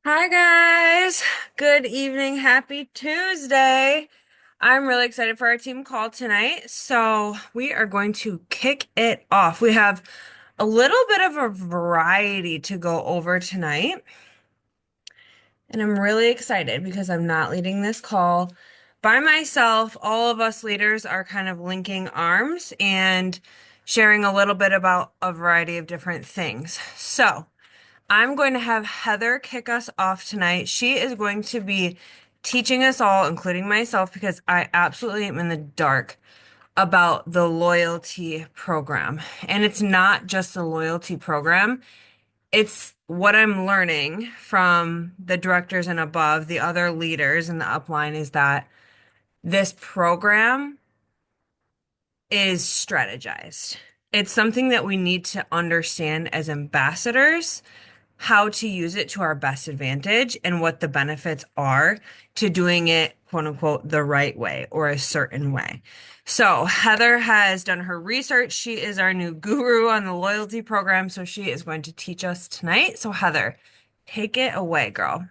Hi guys. Good evening. Happy Tuesday. I'm really excited for our team call tonight. So, we are going to kick it off. We have a little bit of a variety to go over tonight, and I'm really excited because I'm not leading this call by myself. All of us leaders are kind of linking arms and sharing a little bit about a variety of different things. So, I'm going to have Heather kick us off tonight. She is going to be teaching us all, including myself, because I absolutely am in the dark about the loyalty program. And it's not just the loyalty program, it's what I'm learning from the directors and above, the other leaders in the upline, is that this program is strategized. It's something that we need to understand as ambassadors how to use it to our best advantage and what the benefits are to doing it, quote unquote, the right way or a certain way. So, Heather has done her research. She is our new guru on the loyalty program. So, she is going to teach us tonight. So, Heather, take it away, girl.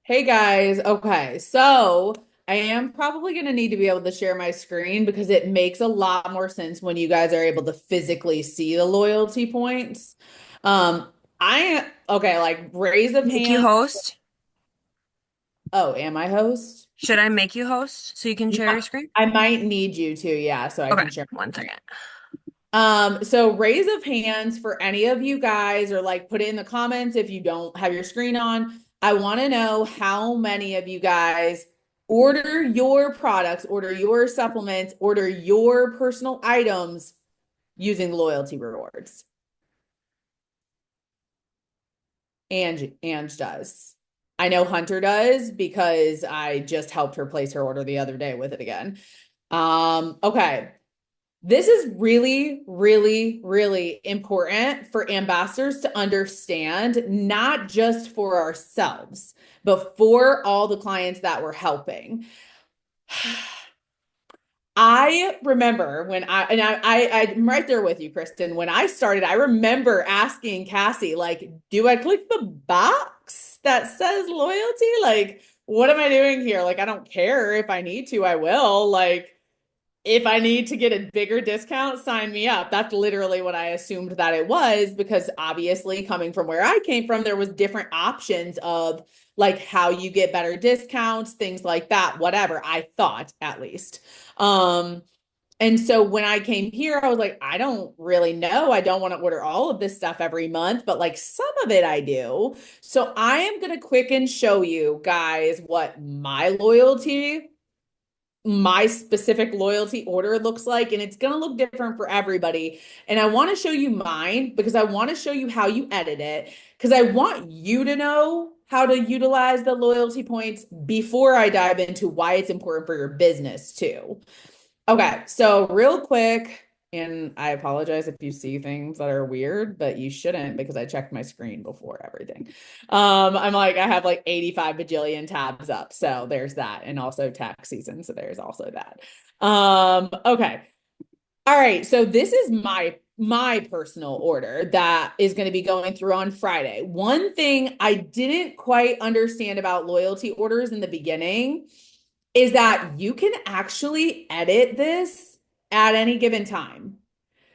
Hey guys, okay, so I am probably going to need to be able to share my screen because it makes a lot more sense when you guys are able to physically see the loyalty points. Okay, like raise of Make you hands. host. Oh, am I host? Should I make you host so you can share Yeah, your screen? I might need you to, yeah, so I Okay, can share. one second. So raise of hands for any of you guys, or like put it in the comments if you don't have your screen on. I want to know how many of you guys order your products, order your supplements, order your personal items using loyalty rewards. Ange does. I know Hunter does because I just helped her place her order the other day with it again. Okay. This is really, really, really important for ambassadors to understand, not just for ourselves, but for all the clients that we're helping. I remember when I'm right there with you, Kristen. When I started, I remember asking Cassie, like, do I click the box that says loyalty? Like, what am I doing here? Like, I don't care. If I need to, I will. Like, if I need to get a bigger discount, sign me up. That's literally what I assumed that it was because obviously coming from where I came from, there was different options of like how you get better discounts, things like that, whatever. I thought at least. Um, and so when I came here, I was like, I don't really know. I don't want to order all of this stuff every month, but like some of it I do. So I am going to quick and show you guys what my specific loyalty order looks like, and it's going to look different for everybody. And I want to show you mine because I want to show you how you edit it because I want you to know how to utilize the loyalty points before I dive into why it's important for your business too. Okay, so real quick, and I apologize if you see things that are weird, but you shouldn't because I checked my screen before everything. I'm like, I have like 85 bajillion tabs up. So there's that. And also tax season. So there's also that. Okay. All right. So this is my personal order that is going to be going through on Friday. One thing I didn't quite understand about loyalty orders in the beginning is that you can actually edit this at any given time.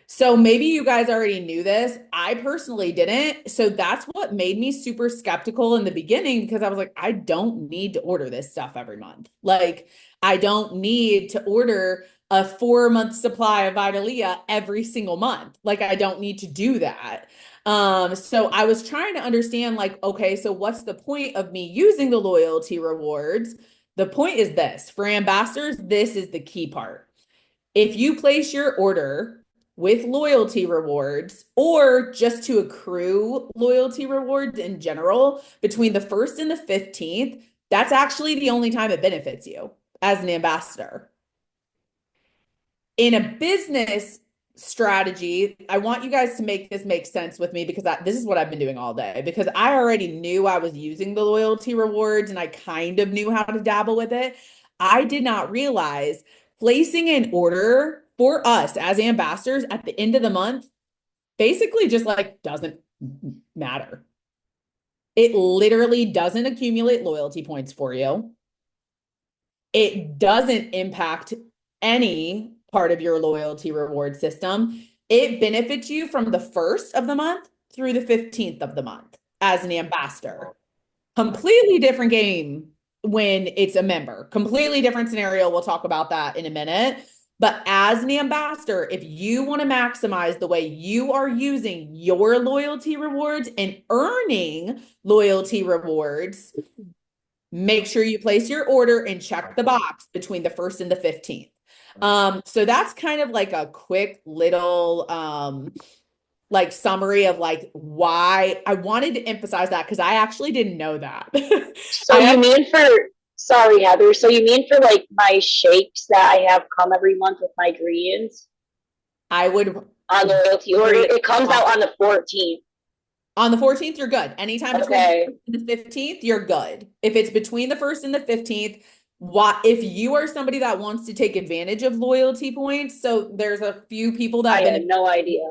So maybe you guys already knew this. I personally didn't. So that's what made me super skeptical in the beginning because I was like, I don't need to order this stuff every month. Like, I don't need to order a 4 month supply of Vidalia every single month. Like, I don't need to do that. So I was trying to understand, like, okay, so what's the point of me using the loyalty rewards? The point is this for ambassadors, this is the key part. If you place your order with loyalty rewards or just to accrue loyalty rewards in general between the 1st and the 15th, that's actually the only time it benefits you as an ambassador. In a business strategy, I want you guys to make this make sense with me because this is what I've been doing all day because I already knew I was using the loyalty rewards and I kind of knew how to dabble with it. I did not realize placing an order for us as ambassadors at the end of the month basically just like doesn't matter. It literally doesn't accumulate loyalty points for you. It doesn't impact any part of your loyalty reward system. It benefits you from the first of the month through the 15th of the month as an ambassador. Completely different game when it's a member. Completely different scenario. We'll talk about that in a minute. But as an ambassador, if you want to maximize the way you are using your loyalty rewards and earning loyalty rewards, make sure you place your order and check the box between the 1st and the 15th. So that's kind of like a quick little like summary of like why I wanted to emphasize that because I actually didn't know that. So you mean for, sorry, Heather, so you mean for like my shakes that I have come every month with my greens I would on the loyalty order? It comes out on the 14th. On the 14th, you're good. Anytime between Okay. the 15th, you're good. If it's between the 1st and the 15th, if you are somebody that wants to take advantage of loyalty points, so there's a few people that I had no idea.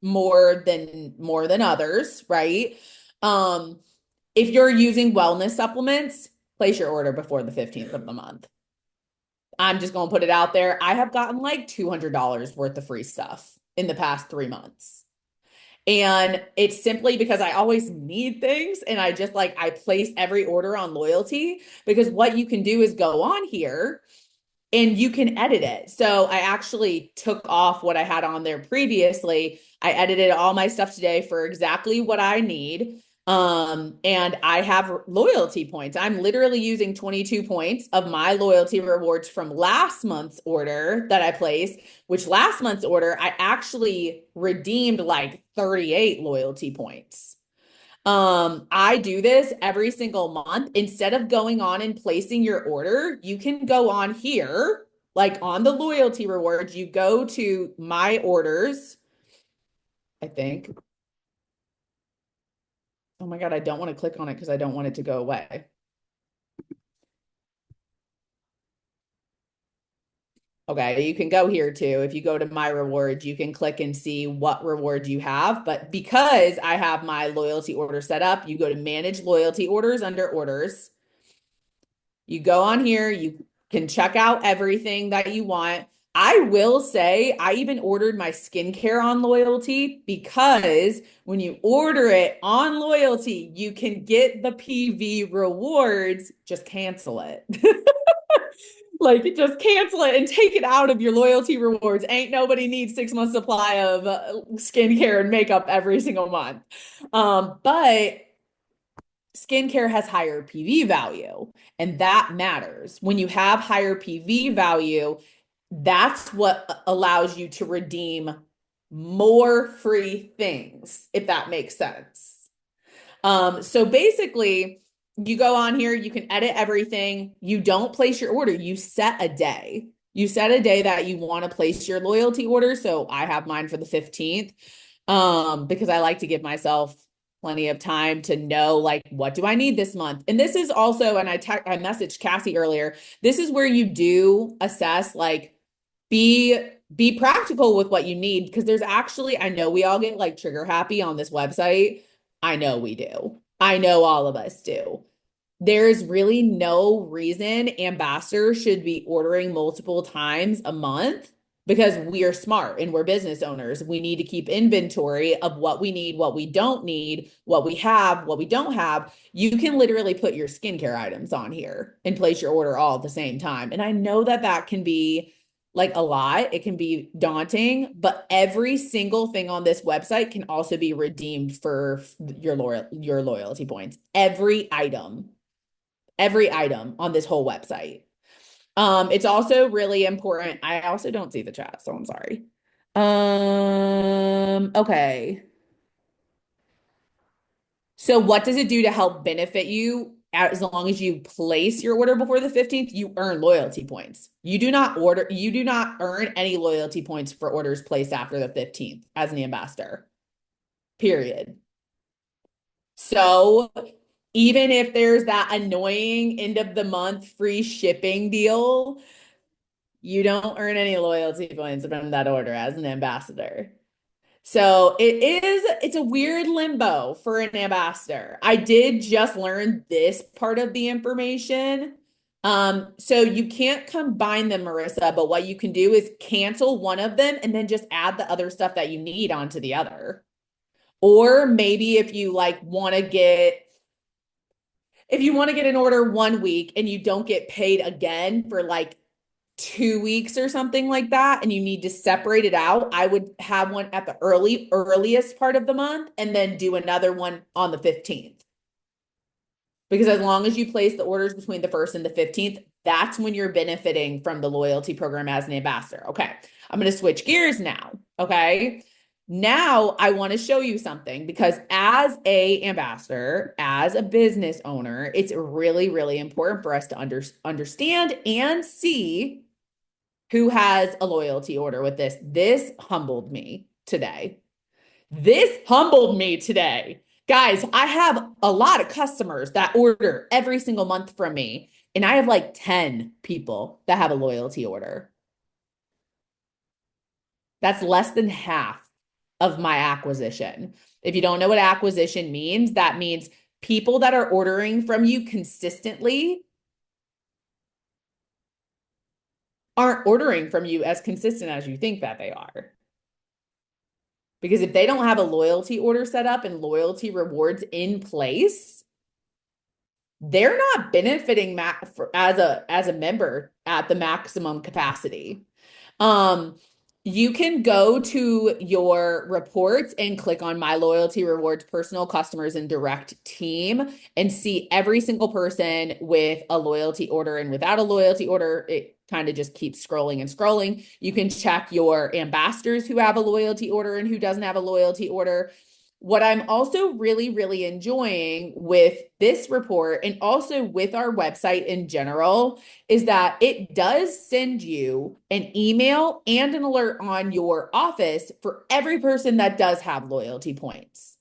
more than others, right? If you're using wellness supplements, place your order before the 15th of the month. I'm just going to put it out there. I have gotten like $200 worth of free stuff in the past 3 months. And it's simply because I always need things and I just like, I place every order on loyalty because what you can do is go on here and you can edit it. So I actually took off what I had on there previously. I edited all my stuff today for exactly what I need. And I have loyalty points. I'm literally using 22 points of my loyalty rewards from last month's order that I placed, which last month's order, I actually redeemed like 38 loyalty points. I do this every single month. Instead of going on and placing your order, you can go on here, like on the loyalty rewards, you go to my orders, I think. Oh my God, I don't want to click on it because I don't want it to go away. Okay, you can go here too. If you go to my rewards, you can click and see what reward you have. But because I have my loyalty order set up, you go to manage loyalty orders under orders. You go on here, you can check out everything that you want. I will say I even ordered my skincare on loyalty because when you order it on loyalty, you can get the PV rewards, just cancel it. Like just cancel it and take it out of your loyalty rewards. Ain't nobody needs 6 months supply of skincare and makeup every single month. But skincare has higher PV value, and that matters. When you have higher PV value, that's what allows you to redeem more free things, if that makes sense. So basically, you go on here, you can edit everything. You don't place your order, you set a day. You set a day that you want to place your loyalty order. So I have mine for the 15th because I like to give myself plenty of time to know like what do I need this month. And this is also, and I messaged Cassie earlier, this is where you do assess like be practical with what you need because there's actually, I know we all get like trigger happy on this website. I know we do. I know all of us do. There's really no reason ambassadors should be ordering multiple times a month because we are smart and we're business owners. We need to keep inventory of what we need, what we don't need, what we have, what we don't have. You can literally put your skincare items on here and place your order all at the same time. And I know that that can be like a lot. It can be daunting, but every single thing on this website can also be redeemed for your loyalty points. Every item on this whole website. It's also really important. I also don't see the chat, so I'm sorry. Okay. So what does it do to help benefit you? As long as you place your order before the 15th, you earn loyalty points. You do not earn any loyalty points for orders placed after the 15th as an ambassador. Period. So even if there's that annoying end of the month free shipping deal, you don't earn any loyalty points from that order as an ambassador. So it's a weird limbo for an ambassador. I did just learn this part of the information. So you can't combine them, Marissa, but what you can do is cancel one of them and then just add the other stuff that you need onto the other. Or maybe if you like want to get if you want to get an order 1 week and you don't get paid again for like 2 weeks or something like that, and you need to separate it out, I would have one at the earliest part of the month and then do another one on the 15th. Because as long as you place the orders between the 1st and the 15th, that's when you're benefiting from the loyalty program as an ambassador. Okay, I'm going to switch gears now. Okay. Now I want to show you something because as a ambassador, as a business owner, it's really, really important for us to understand and see who has a loyalty order with this. This humbled me today. This humbled me today. Guys, I have a lot of customers that order every single month from me, and I have like 10 people that have a loyalty order. That's less than half of my acquisition. If you don't know what acquisition means, that means people that are ordering from you consistently aren't ordering from you as consistent as you think that they are. Because if they don't have a loyalty order set up and loyalty rewards in place, they're not benefiting as a member at the maximum capacity. You can go to your reports and click on My Loyalty Rewards Personal Customers and Direct Team and see every single person with a loyalty order and without a loyalty order. It kind of just keeps scrolling and scrolling. You can check your ambassadors who have a loyalty order and who doesn't have a loyalty order. What I'm also really, really enjoying with this report and also with our website in general is that it does send you an email and an alert on your office for every person that does have loyalty points.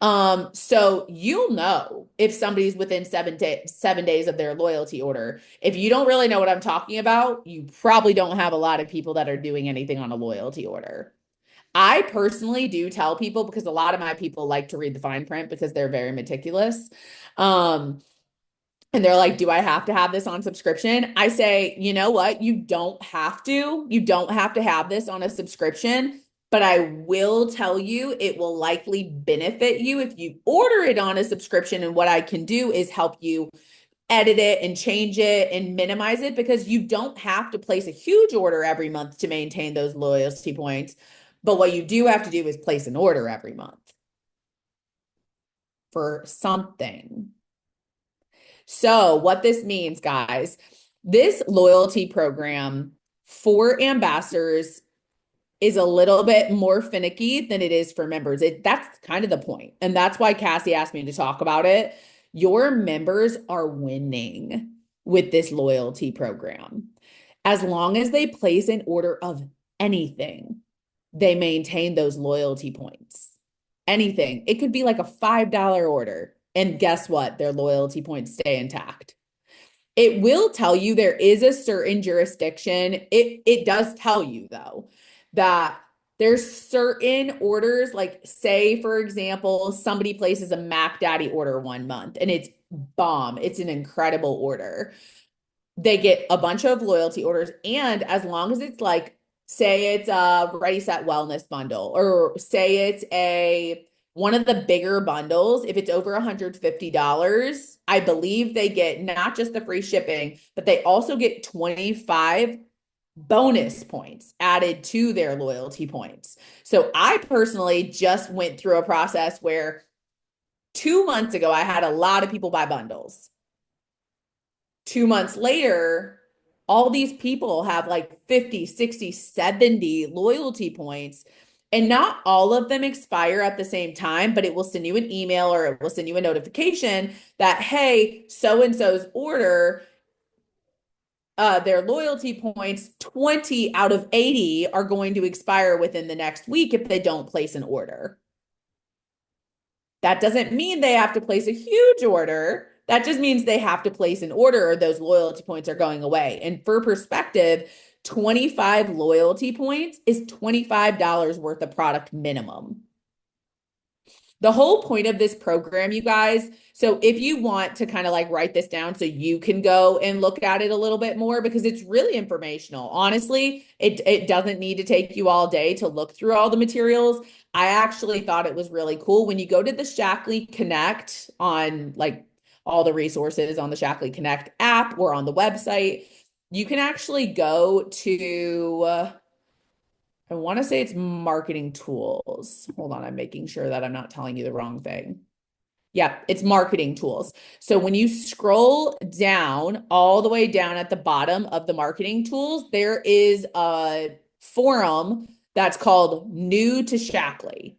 So you'll know if somebody's within 7 days of their loyalty order. If you don't really know what I'm talking about, you probably don't have a lot of people that are doing anything on a loyalty order. I personally do tell people because a lot of my people like to read the fine print because they're very meticulous. And they're like, do I have to have this on subscription? I say, you know what? You don't have to. You don't have to have this on a subscription, but I will tell you it will likely benefit you if you order it on a subscription. And what I can do is help you edit it and change it and minimize it because you don't have to place a huge order every month to maintain those loyalty points. But what you do have to do is place an order every month for something. So what this means, guys, this loyalty program for ambassadors is a little bit more finicky than it is for members. That's kind of the point. And that's why Cassie asked me to talk about it. Your members are winning with this loyalty program. As long as they place an order of anything, they maintain those loyalty points. Anything. It could be like a $5 order. And guess what? Their loyalty points stay intact. It will tell you there is a certain jurisdiction. It does tell you, though, that there's certain orders, like say, for example, somebody places a Mac Daddy order 1 month and it's bomb. It's an incredible order. They get a bunch of loyalty orders. And as long as it's like, say it's a Ready Set Wellness bundle, or say it's one of the bigger bundles, if it's over $150, I believe they get not just the free shipping, but they also get 25 bonus points added to their loyalty points. So I personally just went through a process where 2 months ago, I had a lot of people buy bundles. 2 months later, all these people have like 50, 60, 70 loyalty points. And not all of them expire at the same time, but it will send you an email or it will send you a notification that, hey, so-and-so's order, their loyalty points, 20 out of 80 are going to expire within the next week if they don't place an order. That doesn't mean they have to place a huge order. That just means they have to place an order or those loyalty points are going away. And for perspective, 25 loyalty points is $25 worth of product minimum. The whole point of this program, you guys, so if you want to kind of like write this down so you can go and look at it a little bit more, because it's really informational. Honestly, it doesn't need to take you all day to look through all the materials. I actually thought it was really cool. When you go to the Shaklee Connect on like all the resources on the Shaklee Connect app or on the website, you can actually go to I want to say it's marketing tools. Hold on, I'm making sure that I'm not telling you the wrong thing. Yeah, it's marketing tools. So when you scroll down, all the way down at the bottom of the marketing tools, there is a forum that's called New to Shaklee.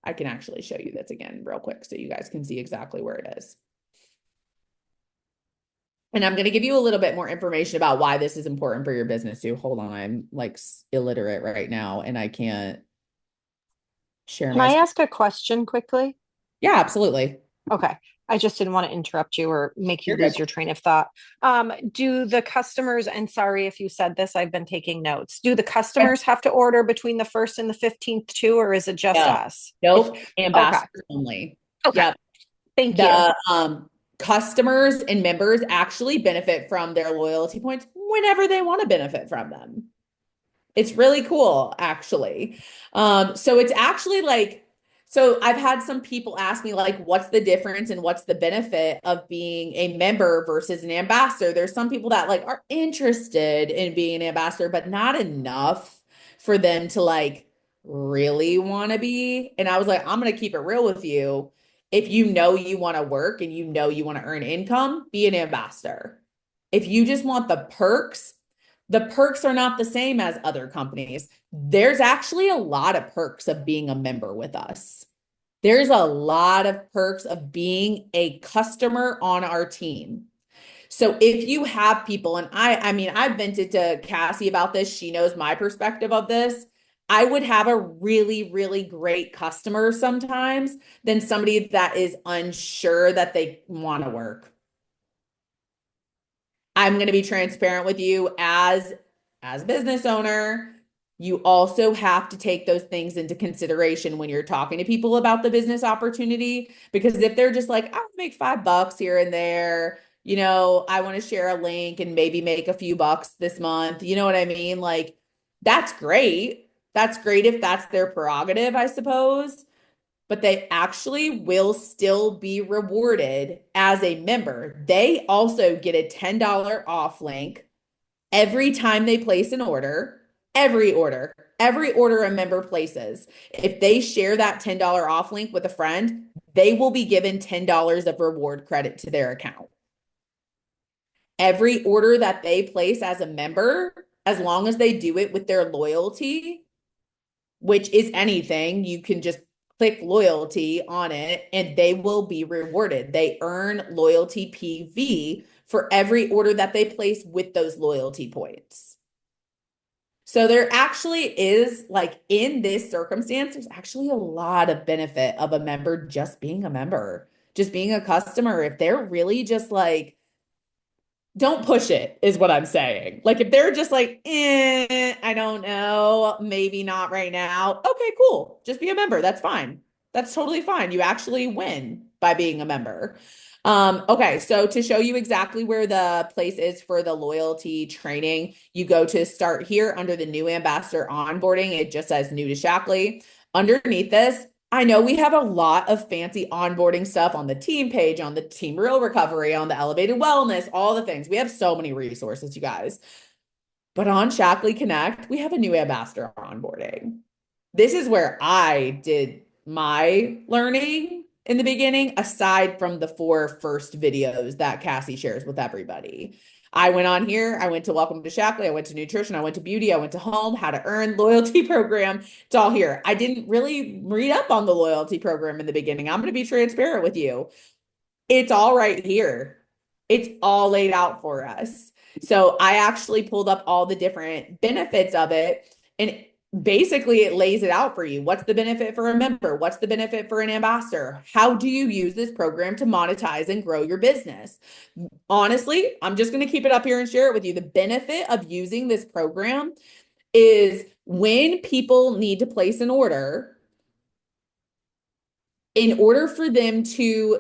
I can actually show you this again real quick so you guys can see exactly where it is. And I'm going to give you a little bit more information about why this is important for your business too. Hold on, I'm like illiterate right now and I can't share Can my I screen. ask a question quickly? Yeah, absolutely. Okay. I just didn't want to interrupt you or make you You're good. lose your train of thought. Do the customers, and sorry if you said this, I've been taking notes. Do the customers have to order between the 1st and the 15th too, or is it just No. us? Nope, Okay. ambassadors only. Okay. Yep. Thank you. The customers and members actually benefit from their loyalty points whenever they want to benefit from them. It's really cool, actually. So it's actually like, so I've had some people ask me like, what's the difference and what's the benefit of being a member versus an ambassador? There's some people that like are interested in being an ambassador, but not enough for them to like really want to be. And I was like, I'm going to keep it real with you. If you know you want to work and you know you want to earn income, be an ambassador. If you just want the perks are not the same as other companies. There's actually a lot of perks of being a member with us. There's a lot of perks of being a customer on our team. So if you have people, and I mean, I've vented to Cassie about this. She knows my perspective of this. I would have a really, really great customer sometimes than somebody that is unsure that they want to work. I'm going to be transparent with you as a business owner. You also have to take those things into consideration when you're talking to people about the business opportunity, because if they're just like, I'll make $5 here and there, you know, I want to share a link and maybe make a few bucks this month. You know what I mean? Like, that's great. That's great if that's their prerogative, I suppose. But they actually will still be rewarded as a member. They also get a $10 off link every time they place an order, every order a member places. If they share that $10 off link with a friend, they will be given $10 of reward credit to their account. Every order that they place as a member, as long as they do it with their loyalty, which is anything, you can just click loyalty on it and they will be rewarded. They earn loyalty PV for every order that they place with those loyalty points. So there actually is, like, in this circumstance, there's actually a lot of benefit of a member just being a member, just being a customer. If they're really just like, don't push it, is what I'm saying. Like, if they're just like, I don't know, maybe not right now. Okay, cool. Just be a member. That's fine. That's totally fine. You actually win by being a member. Okay, so to show you exactly where the place is for the loyalty training, you go to start here under the new ambassador onboarding. It just says new to Shaklee. Underneath this, I know we have a lot of fancy onboarding stuff on the team page, on the Team Real Recovery, on the Elevated Wellness, all the things. We have so many resources, you guys. But on Shaklee Connect, we have a new ambassador onboarding. This is where I did my learning in the beginning, aside from the 4 first videos that Cassie shares with everybody. I went on here, I went to Welcome to Shaklee, I went to Nutrition, I went to Beauty, I went to Home, How to Earn, Loyalty Program. It's all here. I didn't really read up on the loyalty program in the beginning. I'm going to be transparent with you. It's all right here. It's all laid out for us. So I actually pulled up all the different benefits of it. And basically it lays it out for you. What's the benefit for a member? What's the benefit for an ambassador? How do you use this program to monetize and grow your business? Honestly, I'm just going to keep it up here and share it with you. The benefit of using this program is when people need to place an order, in order for them to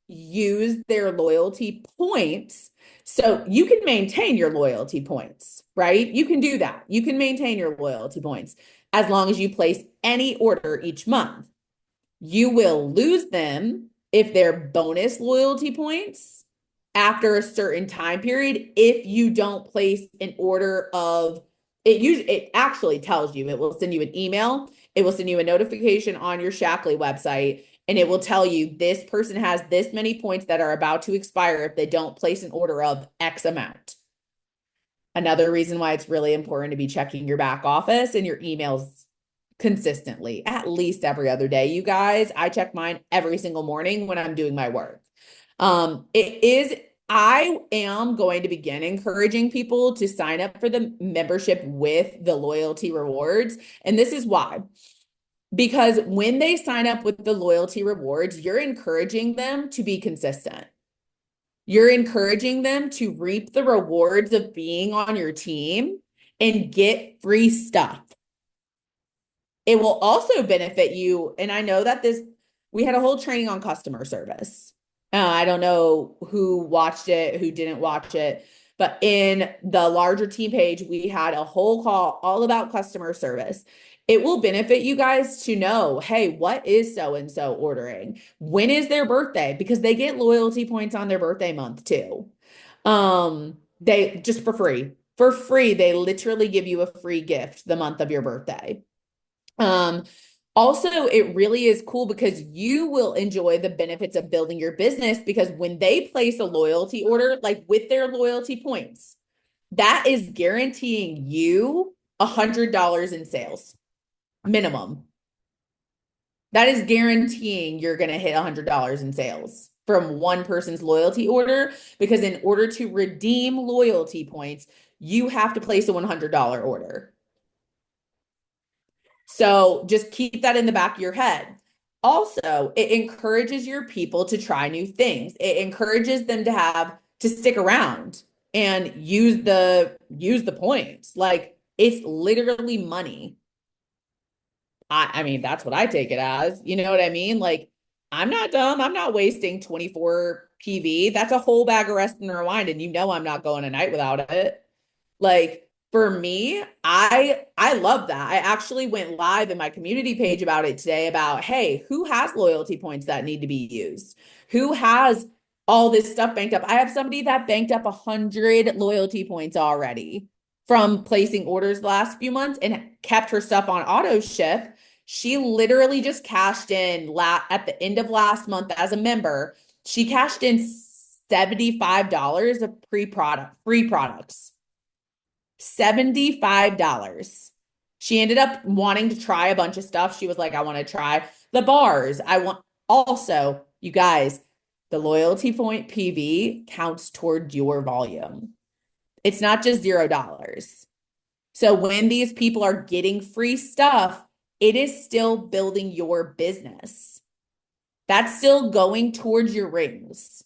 use their loyalty points, so you can maintain your loyalty points, right? You can do that. You can maintain your loyalty points as long as you place any order each month. You will lose them if they're bonus loyalty points after a certain time period if you don't place an order of it actually tells you. It will send you an email, it will send you a notification on your Shaklee website, and it will tell you this person has this many points that are about to expire if they don't place an order of X amount. Another reason why it's really important to be checking your back office and your emails consistently, at least every other day. You guys, I check mine every single morning when I'm doing my work. I am going to begin encouraging people to sign up for the membership with the loyalty rewards. And this is why. Because when they sign up with the loyalty rewards, you're encouraging them to be consistent. You're encouraging them to reap the rewards of being on your team and get free stuff. It will also benefit you. And I know that we had a whole training on customer service. I don't know who watched it, who didn't watch it, but in the larger team page, we had a whole call all about customer service. It will benefit you guys to know, hey, what is so-and-so ordering? When is their birthday? Because they get loyalty points on their birthday month too. They just for free. For free, they literally give you a free gift the month of your birthday. Also, it really is cool because you will enjoy the benefits of building your business because when they place a loyalty order, like with their loyalty points, that is guaranteeing you $100 in sales minimum. That is guaranteeing you're going to hit $100 in sales from one person's loyalty order, because in order to redeem loyalty points, you have to place a $100 order. So just keep that in the back of your head. Also, it encourages your people to try new things. It encourages them to stick around and use the points. Like, it's literally money. I mean, that's what I take it as. You know what I mean? Like, I'm not dumb. I'm not wasting 24 PV. That's a whole bag of rest and rewind, and you know I'm not going a night without it. Like, for me, I love that. I actually went live in my community page about it today about, hey, who has loyalty points that need to be used? Who has all this stuff banked up? I have somebody that banked up 100 loyalty points already from placing orders the last few months and kept her stuff on auto ship. She literally just cashed in at the end of last month as a member. She cashed in $75 of free products. $75. She ended up wanting to try a bunch of stuff. She was like, I want to try the bars. Also, you guys, the loyalty point PV counts toward your volume. It's not just $0. So when these people are getting free stuff, it is still building your business. That's still going towards your rings.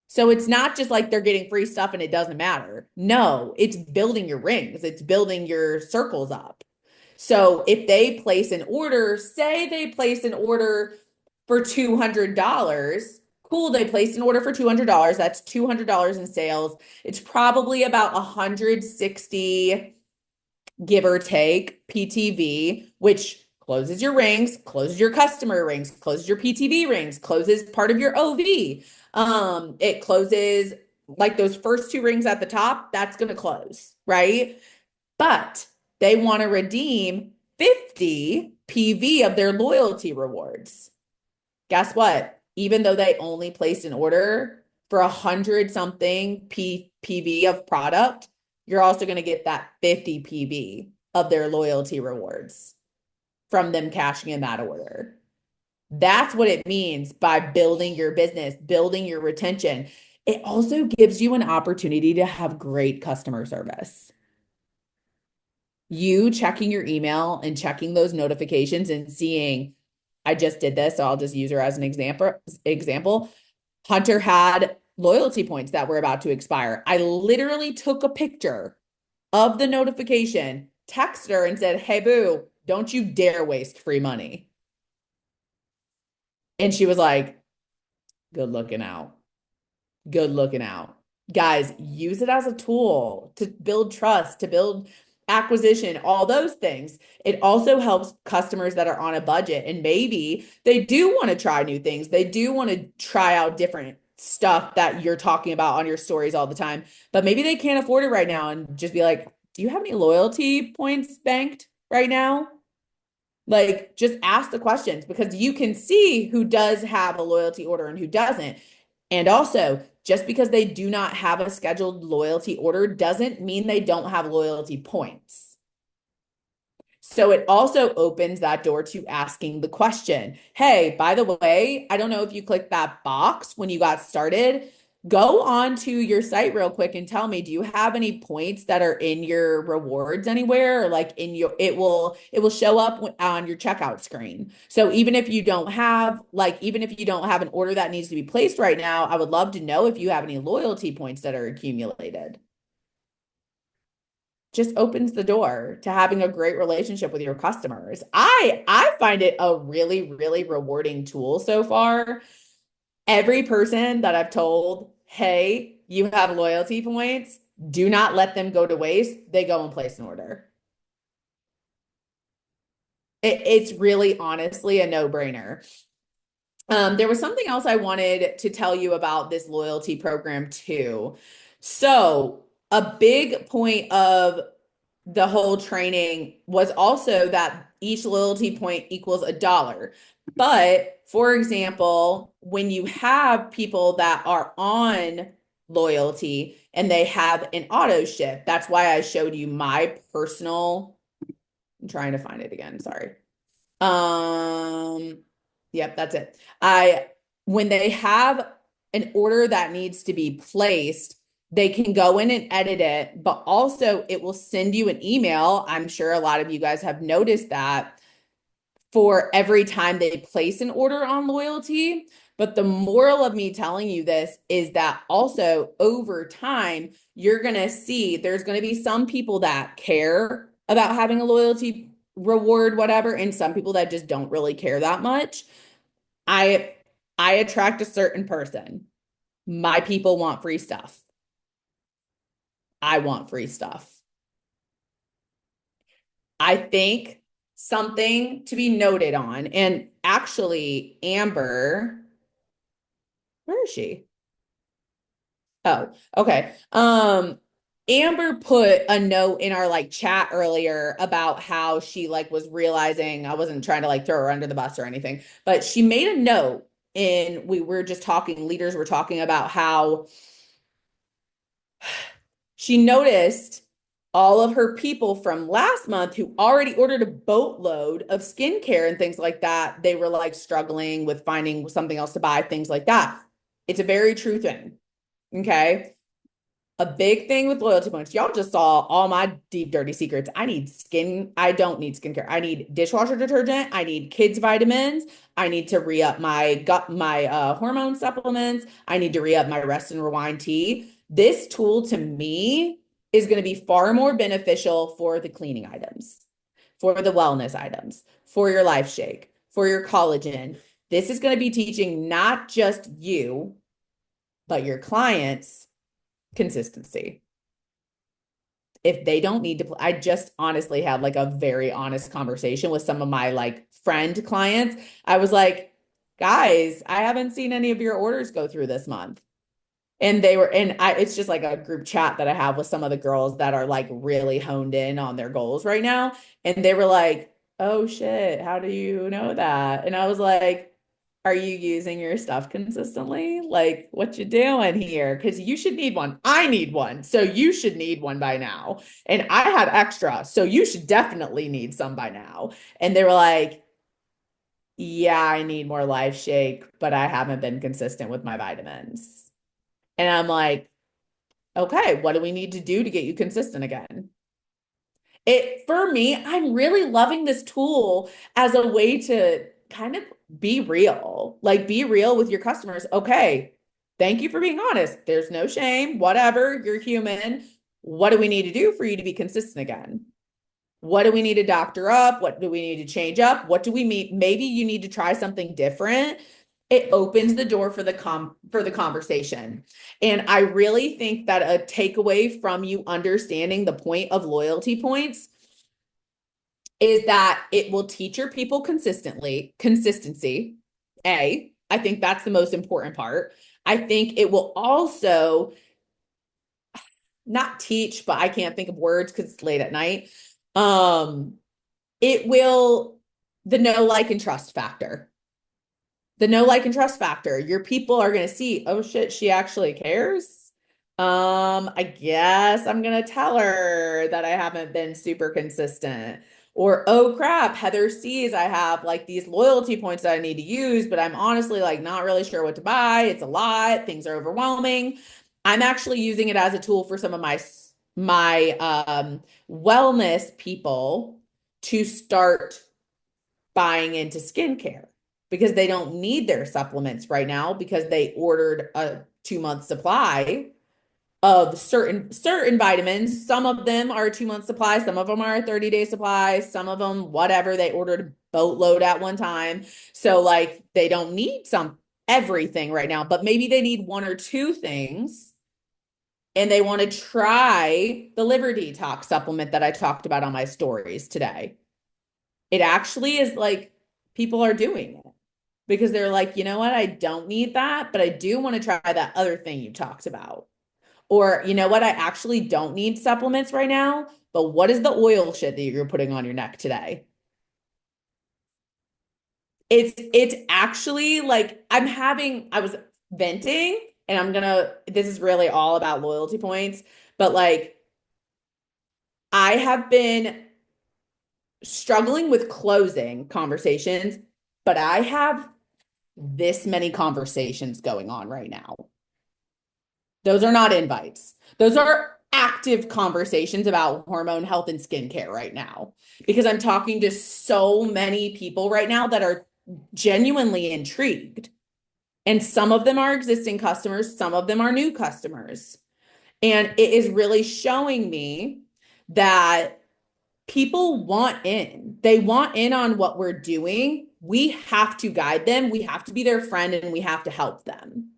So it's not just like they're getting free stuff and it doesn't matter. No, it's building your rings. It's building your circles up. So if they place an order, say they place an order for $200, cool, they placed an order for $200. That's $200 in sales. It's probably about 160, give or take, PTV, which closes your rings, closes your customer rings, closes your PTV rings, closes part of your OV. It closes like those first two rings at the top, that's going to close, right? But they want to redeem 50 PV of their loyalty rewards. Guess what? Even though they only placed an order for 100 something PV of product, you're also going to get that 50 PV of their loyalty rewards from them cashing in that order. That's what it means by building your business, building your retention. It also gives you an opportunity to have great customer service. you checking your email and checking those notifications and seeing, I just did this, so I'll just use her as an example. Hunter had loyalty points that were about to expire. I literally took a picture of the notification, texted her and said, "Hey boo, don't you dare waste free money." And she was like, "Good looking out. Good looking out." Guys, use it as a tool to build trust, to build acquisition, all those things. It also helps customers that are on a budget and maybe they do want to try new things. They do want to try out different stuff that you're talking about on your stories all the time, but maybe they can't afford it right now and just be like, "Do you have any loyalty points banked right now?" Like, just ask the questions because you can see who does have a loyalty order and who doesn't. And also, just because they do not have a scheduled loyalty order doesn't mean they don't have loyalty points. So it also opens that door to asking the question, "Hey, by the way, I don't know if you clicked that box when you got started. Go on to your site real quick and tell me, do you have any points that are in your rewards anywhere, or like in your, it will show up on your checkout screen. So even if you don't have an order that needs to be placed right now, I would love to know if you have any loyalty points that are accumulated." Just opens the door to having a great relationship with your customers. I find it a really, really rewarding tool so far. Every person that I've told, "Hey, you have loyalty points, do not let them go to waste," they go and place an order. It's really honestly a no-brainer. There was something else I wanted to tell you about this loyalty program too. So a big point of the whole training was also that each loyalty point equals $1. But for example, when you have people that are on loyalty and they have an auto ship, that's why I showed you my personal, I'm trying to find it again, sorry. Yep, that's it. When they have an order that needs to be placed, they can go in and edit it, but also it will send you an email. I'm sure a lot of you guys have noticed that for every time they place an order on loyalty. But the moral of me telling you this is that also over time, you're going to see there's going to be some people that care about having a loyalty reward, whatever, and some people that just don't really care that much. I attract a certain person. My people want free stuff. I want free stuff. I think something to be noted on, and actually, Amber, where is she? Oh, okay. Amber put a note in our like chat earlier about how she like was realizing, I wasn't trying to like throw her under the bus or anything, but she made a note, and we were just talking, leaders were talking about how she noticed all of her people from last month who already ordered a boatload of skincare and things like that, they were like struggling with finding something else to buy, things like that. It's a very true thing. Okay. A big thing with loyalty points. Y'all just saw all my deep, dirty secrets. I don't need skincare. I need dishwasher detergent. I need kids' vitamins. I need to re-up my hormone supplements. I need to re-up my rest and rewind tea. This tool to me is going to be far more beneficial for the cleaning items, for the wellness items, for your life shake, for your collagen. This is going to be teaching not just you, but your clients consistency. If they don't need to, I just honestly had like a very honest conversation with some of my like friend clients. I was like, "Guys, I haven't seen any of your orders go through this month." And it's just like a group chat that I have with some of the girls that are like really honed in on their goals right now. And they were like, "Oh shit, how do you know that?" And I was like, "Are you using your stuff consistently? Like, what you doing here? Because you should need one. I need one. So you should need one by now. And I had extra. So you should definitely need some by now." And they were like, "Yeah, I need more Life Shake, but I haven't been consistent with my vitamins." And I'm like, "Okay, what do we need to do to get you consistent again?" For me, I'm really loving this tool as a way to kind of be real, like be real with your customers. Okay, thank you for being honest. There's no shame, whatever, you're human. What do we need to do for you to be consistent again? What do we need to doctor up? What do we need to change up? What do we meet? Maybe you need to try something different. It opens the door for the conversation. And I really think that a takeaway from you understanding the point of loyalty points is that it will teach your people consistency. I think that's the most important part. I think it will also not teach, but I can't think of words because it's late at night. It will, the know, like, and trust factor. The know, like, and trust factor. Your people are going to see, oh shit, she actually cares. I guess I'm going to tell her that I haven't been super consistent. Or, oh crap, Heather sees I have like these loyalty points that I need to use, but I'm honestly like not really sure what to buy. It's a lot. Things are overwhelming. I'm actually using it as a tool for some of my wellness people to start buying into skincare because they don't need their supplements right now because they ordered a 2-month supply of certain vitamins. Some of them are a 2-month supply, some of them are a 30-day supply, some of them whatever, they ordered a boatload at one time. So like they don't need everything right now, but maybe they need one or two things. And they want to try the liver detox supplement that I talked about on my stories today. It actually is like people are doing it because they're like, you know what? I don't need that, but I do want to try that other thing you talked about. Or, you know what? I actually don't need supplements right now, but what is the oil shit that you're putting on your neck today? It's actually like I was venting and this is really all about loyalty points, but like I have been struggling with closing conversations, but I have this many conversations going on right now. Those are not invites. Those are active conversations about hormone health and skincare right now because I'm talking to so many people right now that are genuinely intrigued. And some of them are existing customers, some of them are new customers. And it is really showing me that people want in. They want in on what we're doing. We have to guide them. We have to be their friend and we have to help them.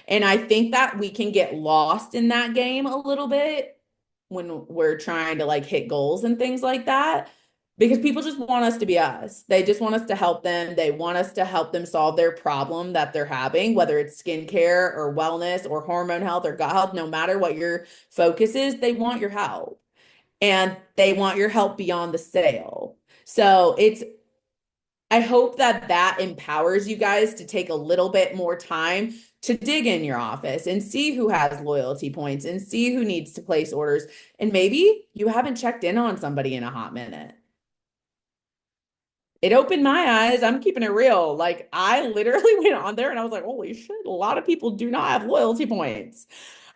And I think that we can get lost in that game a little bit when we're trying to like hit goals and things like that. Because people just want us to be us. They just want us to help them. They want us to help them solve their problem that they're having, whether it's skincare or wellness or hormone health or gut health, no matter what your focus is, they want your help. And they want your help beyond the sale. So I hope that empowers you guys to take a little bit more time to dig in your office and see who has loyalty points and see who needs to place orders. And maybe you haven't checked in on somebody in a hot minute. It opened my eyes. I'm keeping it real. Like I literally went on there and I was like, holy shit, a lot of people do not have loyalty points.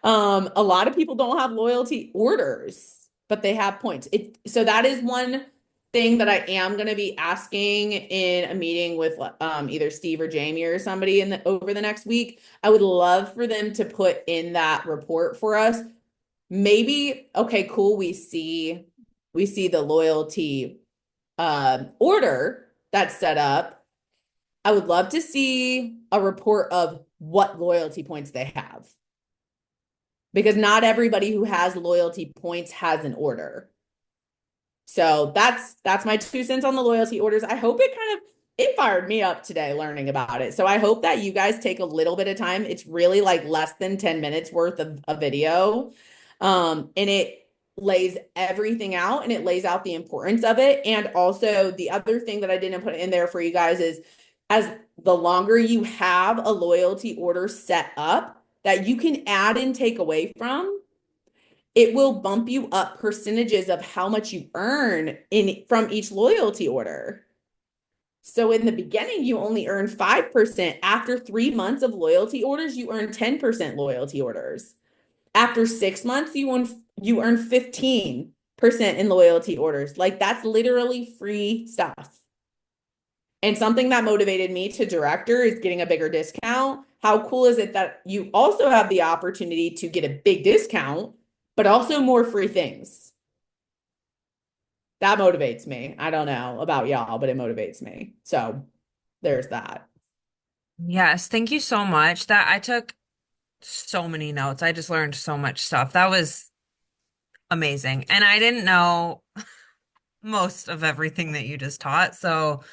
A lot of people don't have loyalty orders, but they have points. So that is one thing that I am going to be asking in a meeting with either Steve or Jamie or somebody over the next week. I would love for them to put in that report for us. Maybe, okay, cool. We see the loyalty order that's set up. I would love to see a report of what loyalty points they have. Because not everybody who has loyalty points has an order. So that's my 2 cents on the loyalty orders. I hope it fired me up today learning about it. So I hope that you guys take a little bit of time. It's really like less than 10 minutes worth of a video. And it lays everything out and it lays out the importance of it. And also the other thing that I didn't put in there for you guys is as the longer you have a loyalty order set up that you can add and take away from, it will bump you up percentages of how much you earn from each loyalty order. So in the beginning, you only earn 5%. After 3 months of loyalty orders, you earn 10% loyalty orders. After 6 months, you earn 15. in loyalty orders. Like that's literally free stuff. And something that motivated me to director is getting a bigger discount. How cool is it that you also have the opportunity to get a big discount, but also more free things? That motivates me. I don't know about y'all, but it motivates me. So there's that. Yes, thank you so much. That I took so many notes. I just learned so much stuff. That was amazing. And I didn't know most of everything that you just taught. So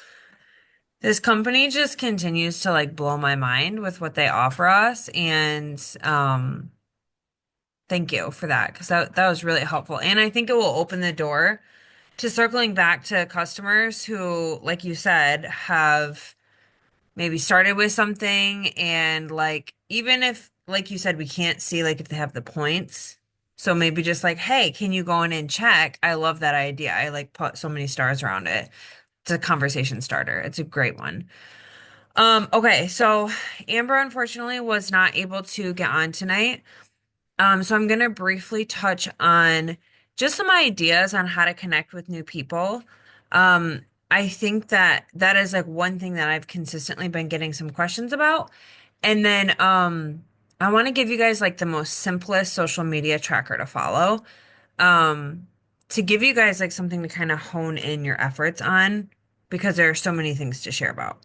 this company just continues to like blow my mind with what they offer us. And thank you for that because that was really helpful. And I think it will open the door to circling back to customers who, like you said, have maybe started with something and like even if like you said we can't see like if they have the points, so maybe just like, hey, can you go in and check? I love that idea. I like put so many stars around it. It's a conversation starter. It's a great one. Okay, so Amber unfortunately was not able to get on tonight. So I'm gonna briefly touch on just some ideas on how to connect with new people. I think that that is like one thing that I've consistently been getting some questions about. And then I want to give you guys like the most simplest social media tracker to follow. Um, to give you guys like something to kind of hone in your efforts on because there are so many things to share about.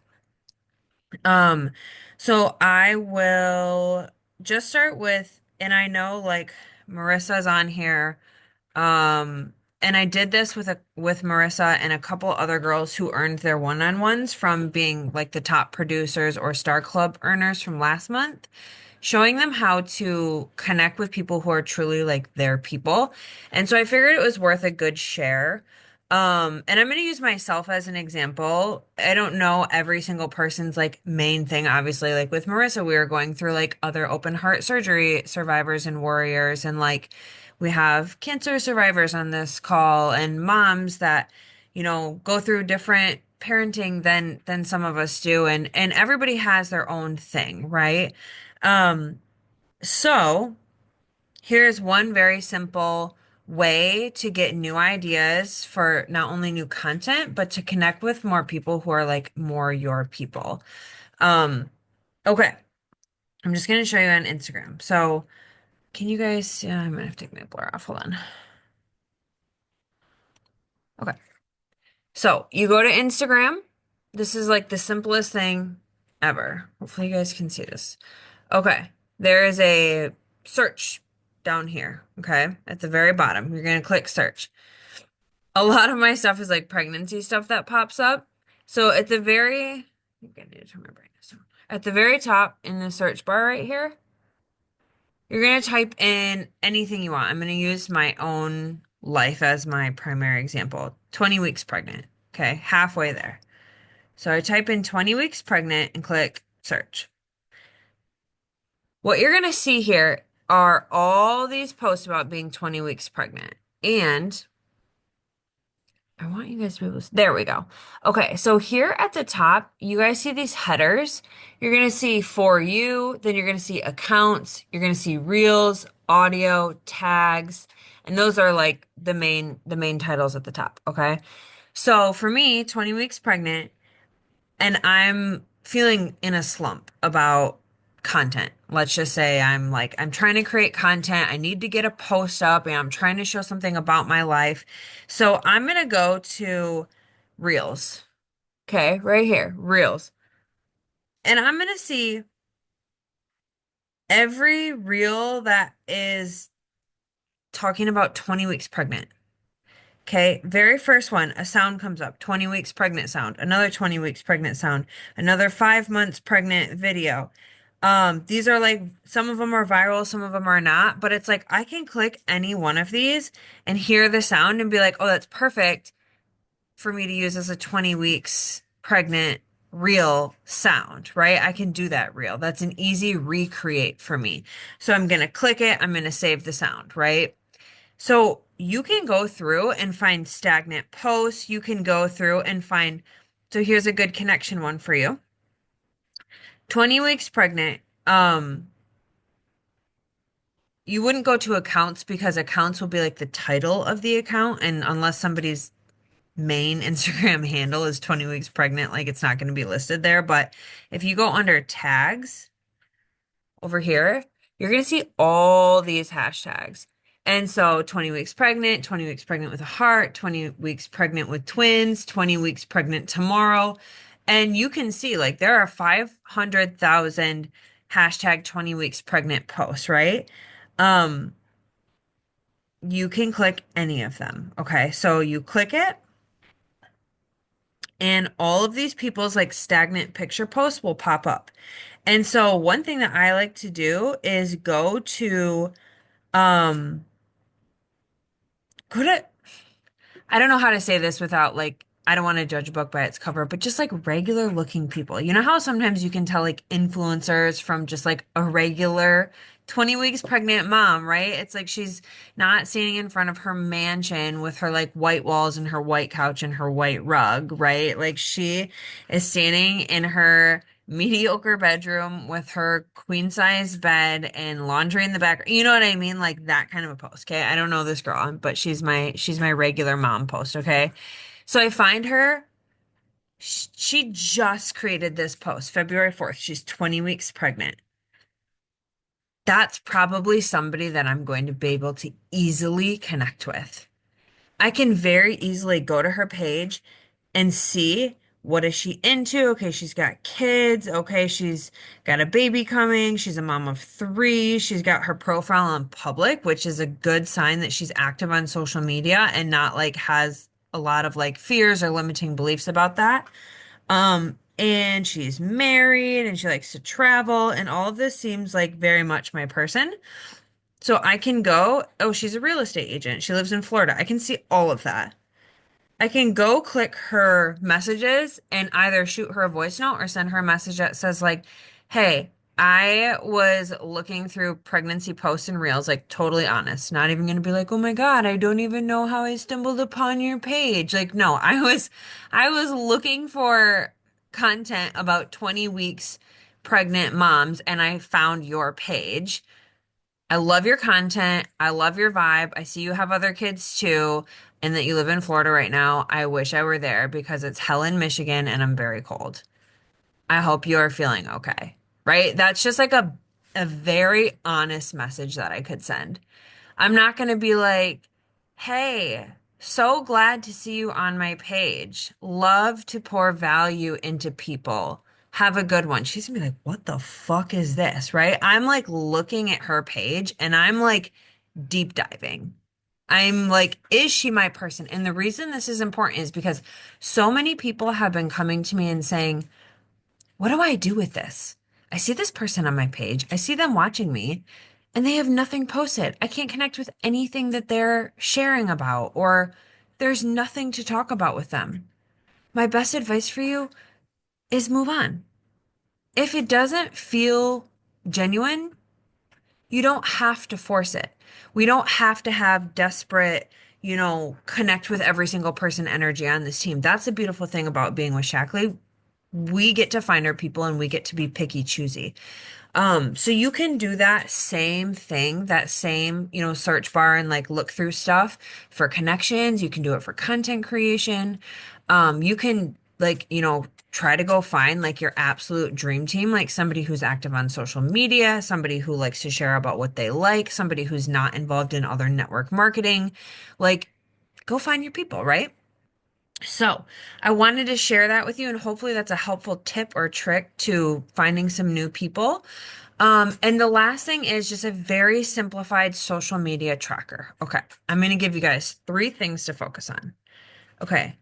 Um, so I will just start with, and I know like Marissa's on here. Um, and I did this with Marissa and a couple other girls who earned their one-on-ones from being like the top producers or Star Club earners from last month, showing them how to connect with people who are truly like their people. And so I figured it was worth a good share. And I'm going to use myself as an example. I don't know every single person's like main thing. Obviously, like with Marissa, we were going through like other open heart surgery survivors and warriors, and like we have cancer survivors on this call and moms that, go through different parenting than some of us do. And everybody has their own thing, right? Um, so here's one very simple way to get new ideas for not only new content, but to connect with more people who are like more your people. Um, okay. I'm just gonna show you on Instagram. So can you guys, yeah, I'm gonna have to take my blur off. Hold on. Okay. So you go to Instagram. This is like the simplest thing ever. Hopefully you guys can see this. Okay. There is a search down here. Okay. At the very bottom, you're going to click search. A lot of my stuff is like pregnancy stuff that pops up. So at the very, I think I need to turn my brightness down. At the very top in the search bar right here, you're going to type in anything you want. I'm going to use my own life as my primary example. 20 weeks pregnant. Okay. Halfway there. So I type in 20 weeks pregnant and click search. What you're going to see here are all these posts about being 20 weeks pregnant. And I want you guys to be able to, there we go. Okay, so here at the top, you guys see these headers. You're going to see for you, then you're going to see accounts, you're going to see reels, audio, tags, and those are like the main titles at the top, okay? So for me, 20 weeks pregnant, and I'm feeling in a slump about content. Let's just say I'm trying to create content. I need to get a post up and I'm trying to show something about my life. So I'm going to go to Reels. Okay, right here, Reels. And I'm going to see every reel that is talking about 20 weeks pregnant. Okay, very first one, a sound comes up, 20 weeks pregnant sound, another 20 weeks pregnant sound, another 5 months pregnant video. These are like, some of them are viral, some of them are not, but it's like I can click any one of these and hear the sound and be like, oh, that's perfect for me to use as a 20 weeks pregnant reel sound, right? I can do that reel. That's an easy recreate for me. So I'm going to click it, I'm going to save the sound, right? So you can go through and find stagnant posts. You can go through and find, so here's a good connection one for you. 20 weeks pregnant. you wouldn't go to accounts because accounts will be like the title of the account. And unless somebody's main Instagram handle is 20 weeks pregnant, like it's not going to be listed there. But if you go under tags over here, you're going to see all these hashtags. And so 20 weeks pregnant, 20 weeks pregnant with a heart, 20 weeks pregnant with twins, 20 weeks pregnant tomorrow. And you can see like there are 500,000 hashtag 20 weeks pregnant posts, right? Um, you can click any of them. Okay. So you click it, and all of these people's like stagnant picture posts will pop up. And so one thing that I like to do is um go to I don't know how to say this without like, I don't want to judge a book by its cover, but just like regular looking people. You know how sometimes you can tell like influencers from just like a regular 20 weeks pregnant mom, right? It's like she's not standing in front of her mansion with her like white walls and her white couch and her white rug, right? Like she is standing in her mediocre bedroom with her queen size bed and laundry in the back. You know what I mean? Like that kind of a post. Okay. I don't know this girl, but she's my regular mom post. Okay. So I find her. She just created this post February 4th. She's 20 weeks pregnant. That's probably somebody that I'm going to be able to easily connect with. I can very easily go to her page and see what is she into. Okay, she's got kids. Okay, she's got a baby coming. She's a mom of three. She's got her profile on public, which is a good sign that she's active on social media and not like has a lot of like fears or limiting beliefs about that. And she's married and she likes to travel, and all of this seems like very much my person. So I can go, oh, she's a real estate agent. She lives in Florida. I can see all of that. I can go click her messages and either shoot her a voice note or send her a message that says like, "Hey, I was looking through pregnancy posts and reels, like totally honest, not even gonna be like, oh my God, I don't even know how I stumbled upon your page." Like, no, I was looking for content about 20 weeks pregnant moms and I found your page. I love your content. I love your vibe. I see you have other kids too, and that you live in Florida right now. I wish I were there because it's hell in Michigan and I'm very cold. I hope you are feeling okay. Right? That's just like a very honest message that I could send. I'm not going to be like, "Hey, so glad to see you on my page. Love to pour value into people. Have a good one." She's gonna be like, "What the fuck is this?" Right? I'm like looking at her page and I'm like deep diving. I'm like, is she my person? And the reason this is important is because so many people have been coming to me and saying, what do I do with this? I see this person on my page. I see them watching me and they have nothing posted. I can't connect with anything that they're sharing about, or there's nothing to talk about with them. My best advice for you is move on. If it doesn't feel genuine, you don't have to force it. We don't have to have desperate, connect with every single person energy on this team. That's the beautiful thing about being with Shackley. We get to find our people and we get to be picky choosy. So you can do that same thing, that same, search bar and like look through stuff for connections. You can do it for content creation. You can like, try to go find like your absolute dream team, like somebody who's active on social media, somebody who likes to share about what they like, somebody who's not involved in other network marketing. Like, go find your people, right? So, I wanted to share that with you, and hopefully, that's a helpful tip or trick to finding some new people. And the last thing is just a very simplified social media tracker. Okay, I'm going to give you guys three things to focus on. Okay,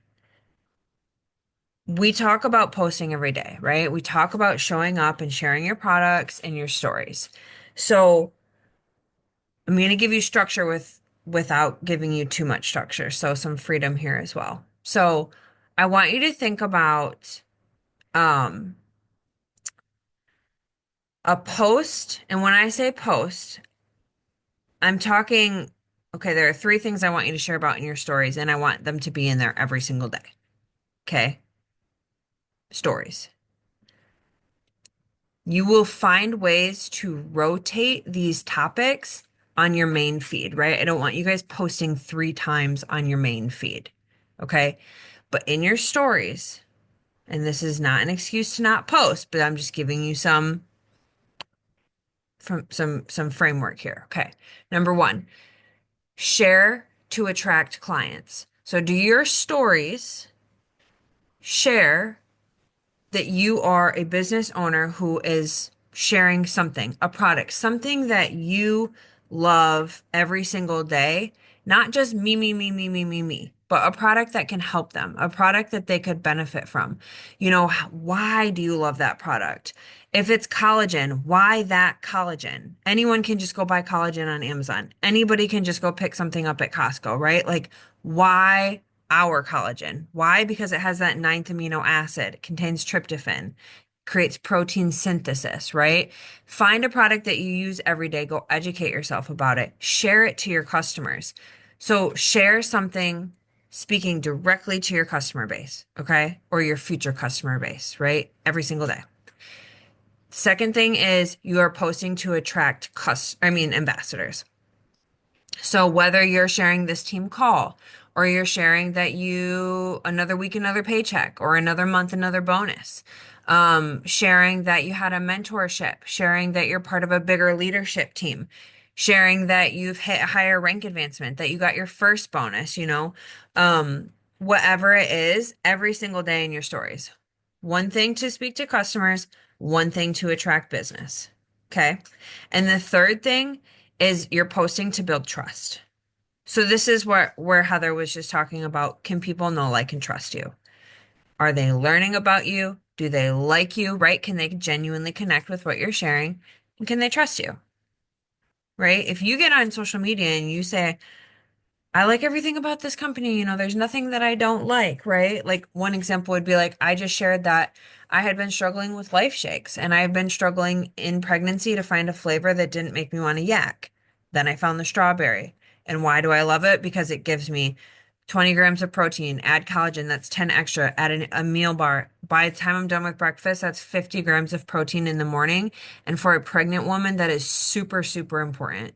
we talk about posting every day, right? We talk about showing up and sharing your products and your stories. So, I'm going to give you structure without giving you too much structure, so some freedom here as well. So, I want you to think about um a post, and when I say post, I'm talking, okay, there are three things I want you to share about in your stories, and I want them to be in there every single day. Okay? Stories. You will find ways to rotate these topics on your main feed, right? I don't want you guys posting 3 times on your main feed. Okay. But in your stories, and this is not an excuse to not post, but I'm just giving you some from some framework here. Okay. Number one, share to attract clients. So do your stories share that you are a business owner who is sharing something, a product, something that you love every single day, not just me, but a product that can help them, a product that they could benefit from. You know, why do you love that product? If it's collagen, why that collagen? Anyone can just go buy collagen on Amazon. Anybody can just go pick something up at Costco, right? Like, why our collagen? Why? Because it has that ninth amino acid, it contains tryptophan, creates protein synthesis, right? Find a product that you use every day, go educate yourself about it, share it to your customers. So share something speaking directly to your customer base, okay? Or your future customer base, right? Every single day. Second thing is you are posting to attract ambassadors. So whether you're sharing this team call or you're sharing that you another week, another paycheck, or another month, another bonus, sharing that you had a mentorship, sharing that you're part of a bigger leadership team, sharing that you've hit a higher rank advancement, that you got your first bonus, whatever it is, every single day in your stories. One thing to speak to customers, one thing to attract business. Okay. And the third thing is you're posting to build trust. So this is where Heather was just talking about, can people know, like, and trust you? Are they learning about you? Do they like you, right? Can they genuinely connect with what you're sharing? And can they trust you? Right? If you get on social media and you say, I like everything about this company. There's nothing that I don't like, right? Like one example would be like, I just shared that I had been struggling with life shakes and I had been struggling in pregnancy to find a flavor that didn't make me want to yak. Then I found the strawberry. And why do I love it? Because it gives me 20 grams of protein, add collagen, that's 10 extra, add a meal bar. By the time I'm done with breakfast, that's 50 grams of protein in the morning. And for a pregnant woman, that is super, super important.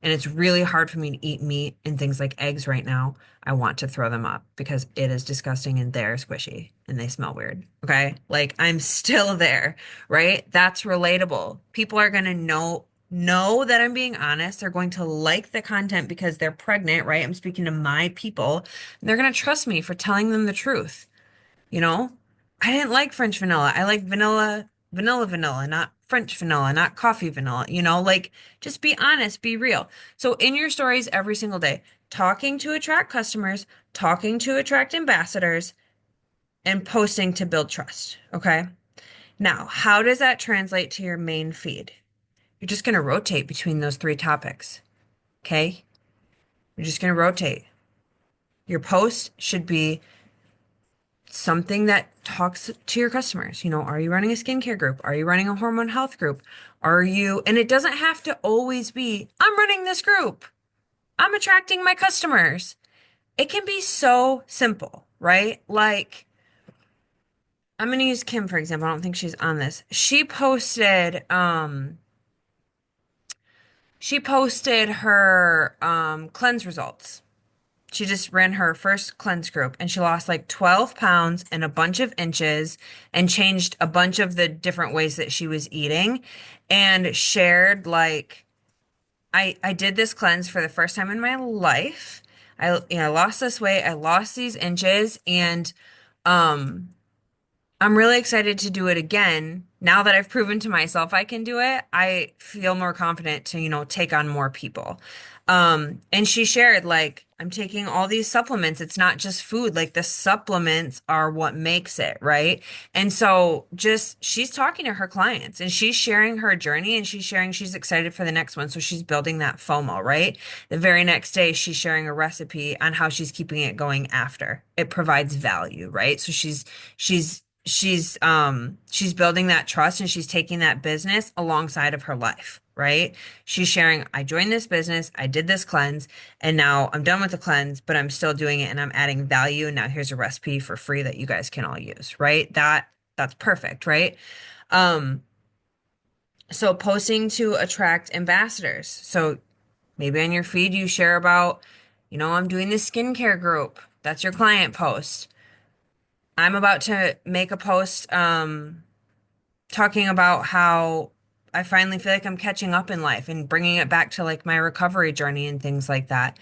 And it's really hard for me to eat meat and things like eggs right now. I want to throw them up because it is disgusting and they're squishy and they smell weird. Okay. Like I'm still there, right? That's relatable. People are going to know that I'm being honest. They're going to like the content because they're pregnant, right? I'm speaking to my people and they're going to trust me for telling them the truth. You know, I didn't like French vanilla. I like vanilla, not French vanilla, not coffee vanilla. Like just be honest, be real. So in your stories every single day, talking to attract customers, talking to attract ambassadors, and posting to build trust. Okay. Now, how does that translate to your main feed? You're just going to rotate between those 3 topics. Okay. You're just going to rotate. Your post should be something that talks to your customers. Are you running a skincare group? Are you running a hormone health group? And it doesn't have to always be, I'm running this group. I'm attracting my customers. It can be so simple, right? Like, I'm going to use Kim, for example. I don't think she's on this. She posted her cleanse results. She just ran her first cleanse group and she lost like 12 pounds and a bunch of inches and changed a bunch of the different ways that she was eating and shared like I did this cleanse for the first time in my life. I lost this weight, I lost these inches, and um I'm really excited to do it again. Now that I've proven to myself I can do it, I feel more confident to, take on more people. And she shared, like, I'm taking all these supplements. It's not just food, like the supplements are what makes it, right? And so she's talking to her clients and she's sharing her journey and she's sharing she's excited for the next one. So she's building that FOMO, right? The very next day, she's sharing a recipe on how she's keeping it going after. It provides value, right? So she's building that trust and she's taking that business alongside of her life, right? She's sharing, I joined this business, I did this cleanse, and now I'm done with the cleanse, but I'm still doing it and I'm adding value. And now here's a recipe for free that you guys can all use, right? That's perfect, right? Um, So posting to attract ambassadors. So maybe on your feed you share about, I'm doing this skincare group. That's your client post. I'm about to make a post talking about how I finally feel like I'm catching up in life and bringing it back to like my recovery journey and things like that.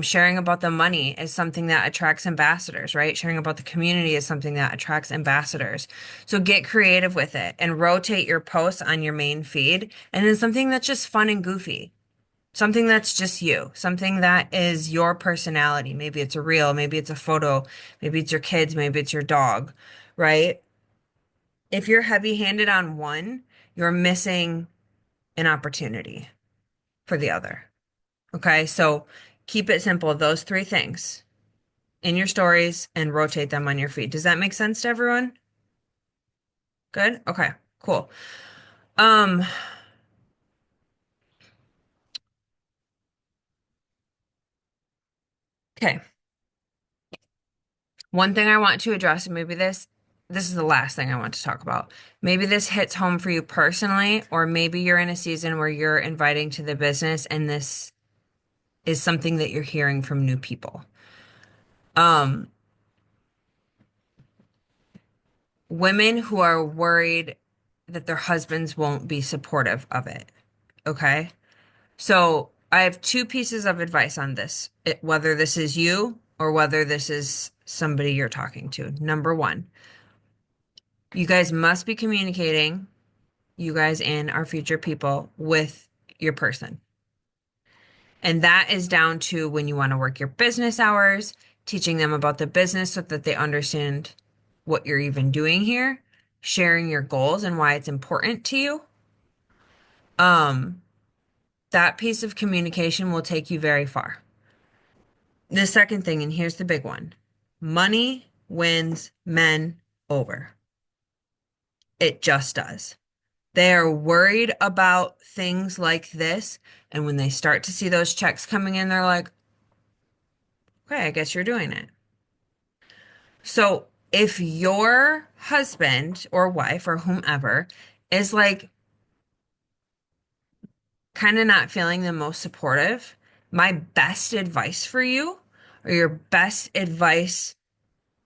Sharing about the money is something that attracts ambassadors, right? Sharing about the community is something that attracts ambassadors. So get creative with it and rotate your posts on your main feed. And then something that's just fun and goofy. Something that's just you, something that is your personality. Maybe it's a reel, maybe it's a photo, maybe it's your kids, maybe it's your dog, right? If you're heavy-handed on one, you're missing an opportunity for the other. Okay, so keep it simple. Those three things in your stories and rotate them on your feed. Does that make sense to everyone? Good? Okay, cool. Um, okay. One thing I want to address, and maybe this is the last thing I want to talk about. Maybe this hits home for you personally, or maybe you're in a season where you're inviting to the business and this is something that you're hearing from new people. Um, Women who are worried that their husbands won't be supportive of it. Okay. So I have two pieces of advice on this, whether this is you or whether this is somebody you're talking to. Number one, you guys must be communicating, you guys and our future people, with your person. And that is down to when you want to work your business hours, teaching them about the business so that they understand what you're even doing here, sharing your goals and why it's important to you. Um, that piece of communication will take you very far. The second thing, and here's the big one, money wins men over. It just does. They are worried about things like this. And when they start to see those checks coming in, they're like, okay, I guess you're doing it. So if your husband or wife or whomever is like kind of not feeling the most supportive, my best advice for you, or your best advice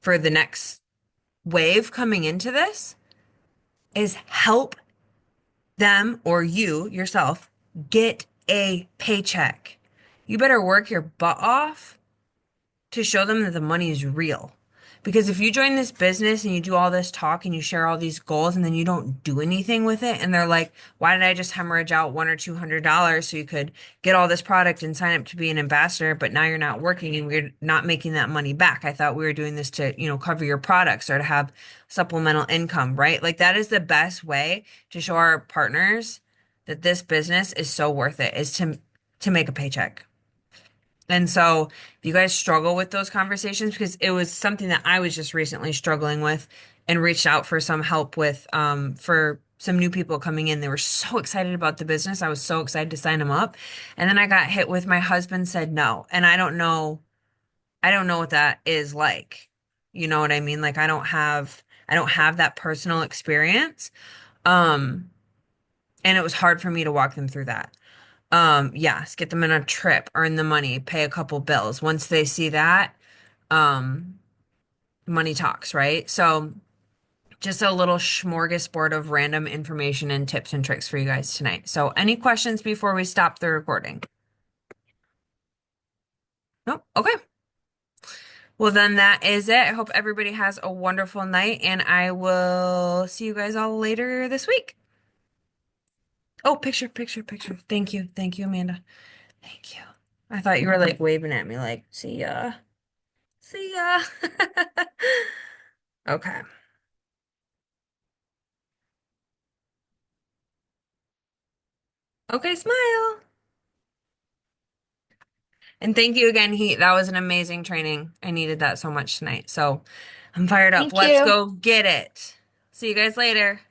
for the next wave coming into this, is help them or you yourself get a paycheck. You better work your butt off to show them that the money is real. Because if you join this business and you do all this talk and you share all these goals and then you don't do anything with it, and they're like, why did I just hemorrhage out $100 or $200 so you could get all this product and sign up to be an ambassador, but now you're not working and we're not making that money back. I thought we were doing this to, cover your products or to have supplemental income, right? Like that is the best way to show our partners that this business is so worth it, is to make a paycheck. And so if you guys struggle with those conversations, because it was something that I was just recently struggling with and reached out for some help with, for some new people coming in. They were so excited about the business. I was so excited to sign them up. And then I got hit with my husband said no. And I don't know what that is like. You know what I mean? Like I don't have that personal experience. Um, and it was hard for me to walk them through that. Yes, get them in a trip, earn the money, pay a couple bills. Once they see that, um, money talks, right? So just a little smorgasbord of random information and tips and tricks for you guys tonight. So any questions before we stop the recording? Nope. Okay. Well, then that is it. I hope everybody has a wonderful night and I will see you guys all later this week. Oh, picture, picture, picture. Thank you. Thank you, Amanda. Thank you. I thought you were like waving at me like, see ya. See ya. Okay. Okay, smile. And thank you again, Heat. That was an amazing training. I needed that so much tonight. So I'm fired up. Thank Let's you. go get it. See you guys later.